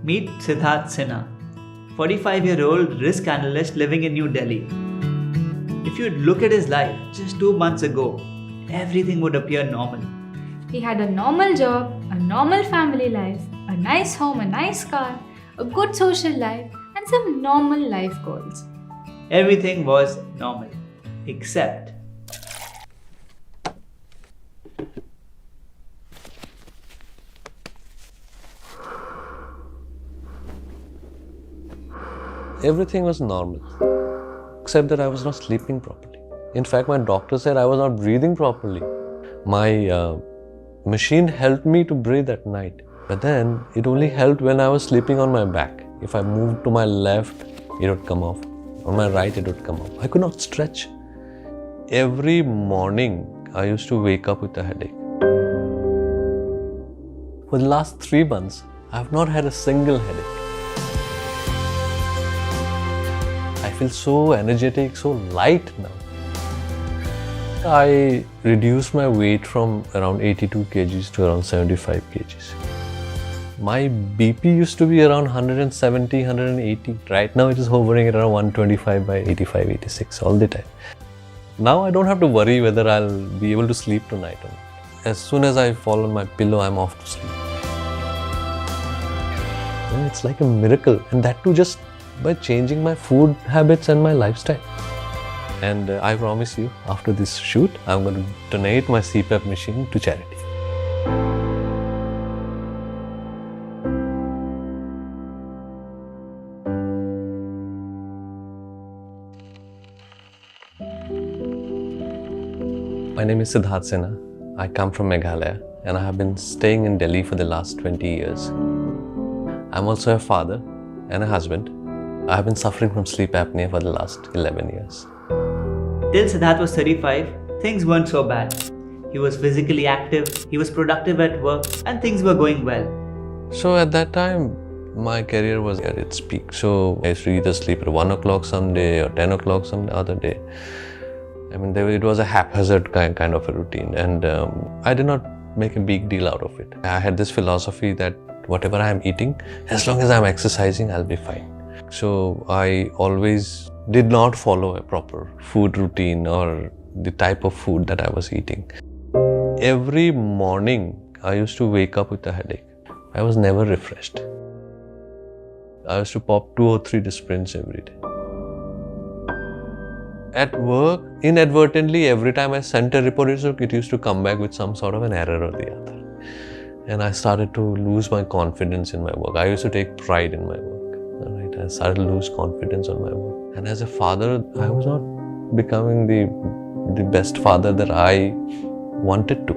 Meet Siddhartha Sinha, 45-year-old risk analyst living in New Delhi. If you look at his life just 2 months ago, everything would appear normal. He had a normal job, a normal family life, a nice home, a nice car, a good social life, and some normal life goals. Everything was normal, except everything was normal, except that I was not sleeping properly. In fact, my doctor said I was not breathing properly. My machine helped me to breathe at night, but then it only helped when I was sleeping on my back. If I moved to my left, it would come off. On my right, it would come off. I could not stretch. Every morning, I used to wake up with a headache. For the last 3 months, I have not had a single headache. I feel so energetic, so light now. I reduced my weight from around 82 kgs to around 75 kgs. My BP used to be around 170, 180. Right now it is hovering at around 125 by 85, 86 all the time. Now I don't have to worry whether I'll be able to sleep tonight or not. As soon as I fall on my pillow, I'm off to sleep. And it's like a miracle, and that too just by changing my food habits and my lifestyle. And I promise you, after this shoot, I'm going to donate my CPAP machine to charity. My name is Siddhartha Sinha. I come from Meghalaya and I have been staying in Delhi for the last 20 years. I'm also a father and a husband. I have been suffering from sleep apnea for the last 11 years. till Siddhartha was 35, things weren't so bad. He was physically active, he was productive at work, and things were going well. So at that time, my career was at its peak. So I used to either sleep at 1 o'clock some day or 10 o'clock some other day. I mean, it was a haphazard kind of a routine, and I did not make a big deal out of it. I had this philosophy that whatever I am eating, as long as I am exercising, I'll be fine. So I always did not follow a proper food routine or the type of food that I was eating. Every morning, I used to wake up with a headache. I was never refreshed. I used to pop 2 or 3 disprints every day. At work, inadvertently, every time I sent a report, it used to come back with some sort of an error or the other. And I started to lose my confidence in my work. I used to take pride in my work. Right? I started to lose confidence on my work. And as a father, I was not becoming the best father that I wanted to.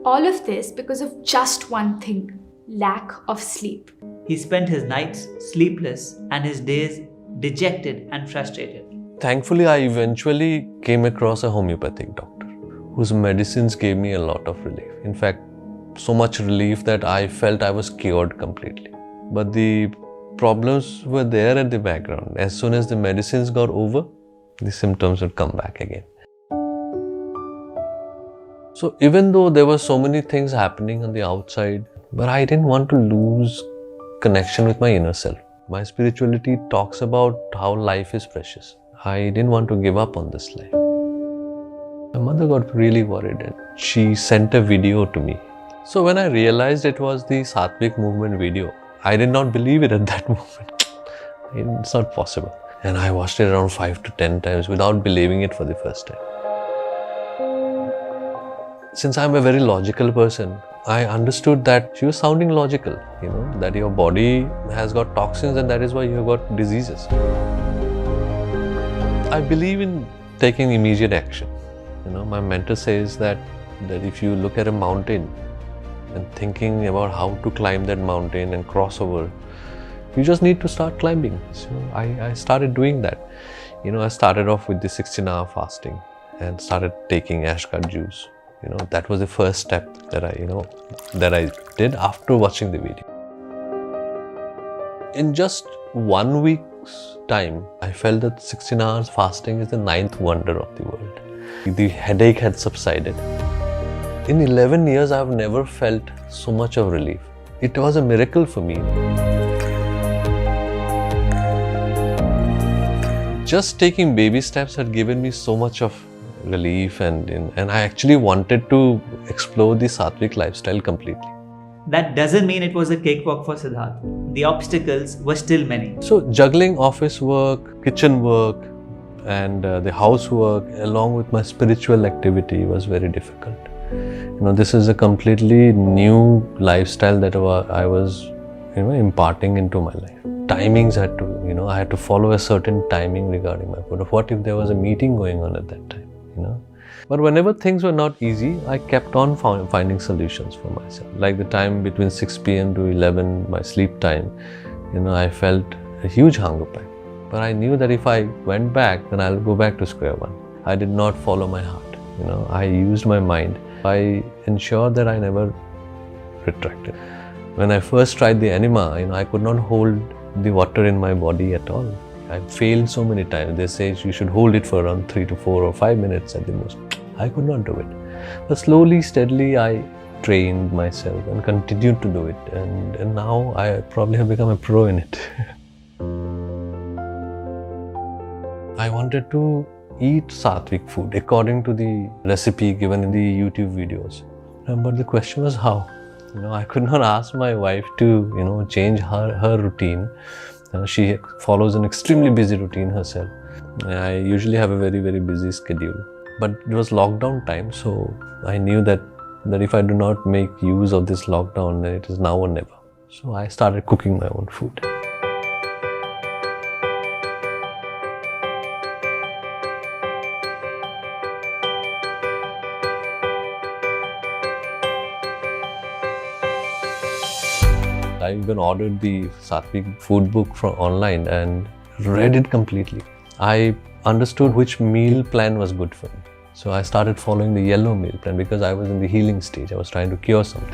All of this because of just one thing: lack of sleep. He spent his nights sleepless and his days dejected and frustrated. Thankfully, I eventually came across a homeopathic doctor whose medicines gave me a lot of relief. In fact, so much relief that I felt I was cured completely. But the problems were there at the background. As soon as the medicines got over, the symptoms would come back again. So even though there were so many things happening on the outside, but I didn't want to lose connection with my inner self. My spirituality talks about how life is precious. I didn't want to give up on this life. My mother got really worried and she sent a video to me. So when I realized it was the Satvic movement video, I did not believe it at that moment. It's not possible. And I watched it around 5 to 10 times without believing it for the first time. Since I'm a very logical person, I understood that she was sounding logical, that your body has got toxins and that is why you have got diseases. I believe in taking immediate action. My mentor says that if you look at a mountain and thinking about how to climb that mountain and cross over, you just need to start climbing. So I started doing that. I started off with the 16-hour fasting and started taking ashgat juice. That was the first step that I did after watching the video. In just 1 week's time, I felt that 16 hours fasting is the 9th wonder of the world. The headache had subsided. In 11 years, I have never felt so much of relief. It was a miracle for me. Just taking baby steps had given me so much of relief, and I actually wanted to explore the Satvic lifestyle completely. That doesn't mean it was a cakewalk for Siddharth. The obstacles were still many. So juggling office work, kitchen work, and the housework along with my spiritual activity was very difficult. This is a completely new lifestyle that I was imparting into my life. Timings had to, I had to follow a certain timing regarding my food. What if there was a meeting going on at that time, But whenever things were not easy, I kept on finding solutions for myself. Like the time between 6 p.m. to 11, my sleep time, I felt a huge hunger pain. But I knew that if I went back, then I'll go back to square one. I did not follow my heart, I used my mind. I ensured that I never retracted. When I first tried the enema, I could not hold the water in my body at all. I failed so many times. They say you should hold it for around 3 to 4 or 5 minutes at the most. I could not do it. But slowly, steadily, I trained myself and continued to do it. And now I probably have become a pro in it. I wanted to eat Satvic food according to the recipe given in the YouTube videos. But the question was how? I could not ask my wife to, change her routine. She follows an extremely busy routine herself. I usually have a very, very busy schedule. But it was lockdown time, so I knew that if I do not make use of this lockdown, then it is now or never. So I started cooking my own food. I even ordered the Satvic food book from online and read it completely. I understood which meal plan was good for me. So I started following the yellow meal plan because I was in the healing stage. I was trying to cure something.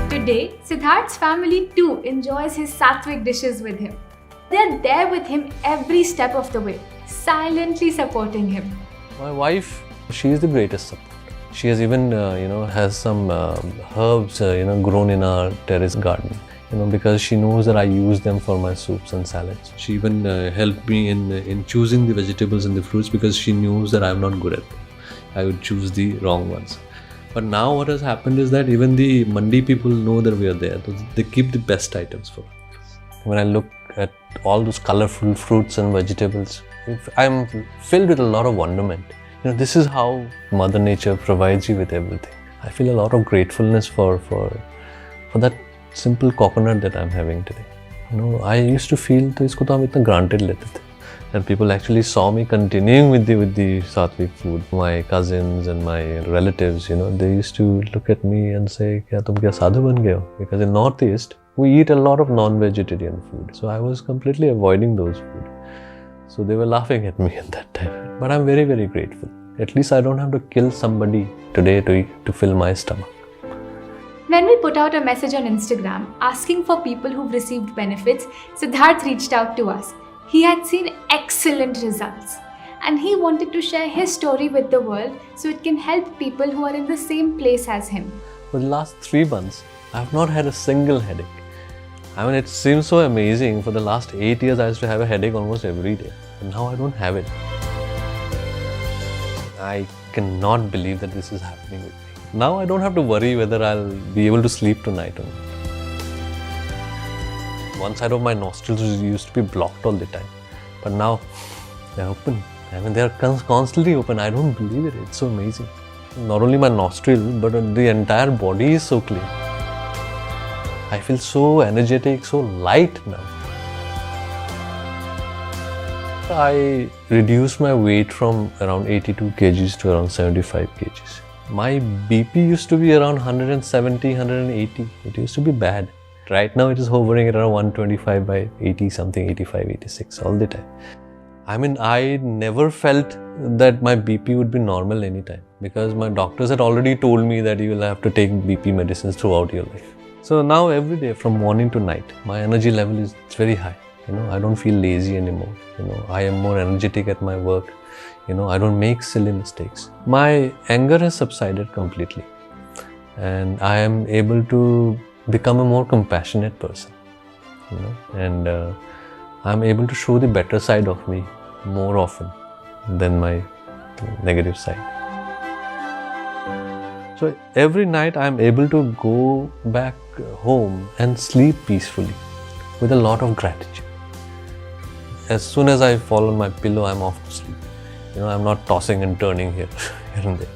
Today, Siddharth's family too enjoys his Satvic dishes with him. They're there with him every step of the way, silently supporting him. My wife, she is the greatest support. She has even, has some herbs, grown in our terrace garden, because she knows that I use them for my soups and salads. She even helped me in choosing the vegetables and the fruits because she knows that I'm not good at them. I would choose the wrong ones. But now what has happened is that even the mandi people know that we are there. They keep the best items for us. When I look at all those colorful fruits and vegetables, I'm filled with a lot of wonderment. This is how Mother Nature provides you with everything. I feel a lot of gratefulness for that simple coconut that I'm having today. I used to feel that isko to hum itna granted lete the. And people actually saw me continuing with the Satvic food. My cousins and my relatives, they used to look at me and say, "Kya tum kya sadhu ban gaye ho?" Because in Northeast, we eat a lot of non-vegetarian food. So I was completely avoiding those food. So they were laughing at me at that time. But I'm very, very grateful. At least I don't have to kill somebody today to fill my stomach. When we put out a message on Instagram asking for people who've received benefits, Siddharth reached out to us. He had seen excellent results and he wanted to share his story with the world so it can help people who are in the same place as him. For the last 3 months, I have not had a single headache. It seems so amazing. For the last 8 years, I used to have a headache almost every day. And now I don't have it. I cannot believe that this is happening with me. Now I don't have to worry whether I'll be able to sleep tonight or not. One side of my nostrils used to be blocked all the time. But now they're open. They're constantly open. I don't believe it. It's so amazing. Not only my nostril, but the entire body is so clean. I feel so energetic, so light now. I reduced my weight from around 82 kgs to around 75 kgs. My BP used to be around 170, 180. It used to be bad. Right now it is hovering at around 125 by 80 something, 85, 86 all the time. I never felt that my BP would be normal anytime because my doctors had already told me that you will have to take BP medicines throughout your life. So now every day from morning to night, my energy level is very high. I don't feel lazy anymore. I am more energetic at my work. I don't make silly mistakes. My anger has subsided completely. And I am able to become a more compassionate person, and I'm able to show the better side of me more often than my negative side. So every night I'm able to go back home and sleep peacefully with a lot of gratitude. As soon as I fall on my pillow, I'm off to sleep. I'm not tossing and turning here and there.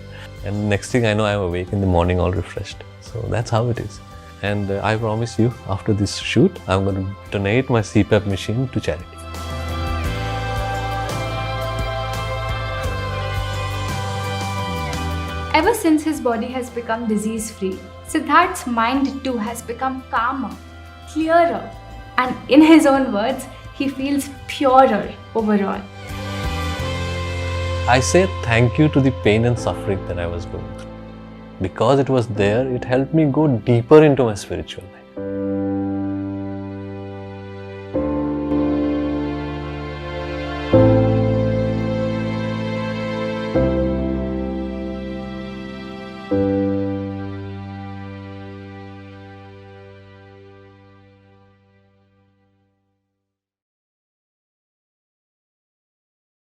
And next thing I know, I'm awake in the morning all refreshed. So that's how it is. And I promise you, after this shoot, I'm going to donate my CPAP machine to charity. Ever since his body has become disease-free, Siddharth's mind too has become calmer, clearer, and in his own words, he feels purer overall. I say thank you to the pain and suffering that I was going through. Because it was there, it helped me go deeper into my spiritual life.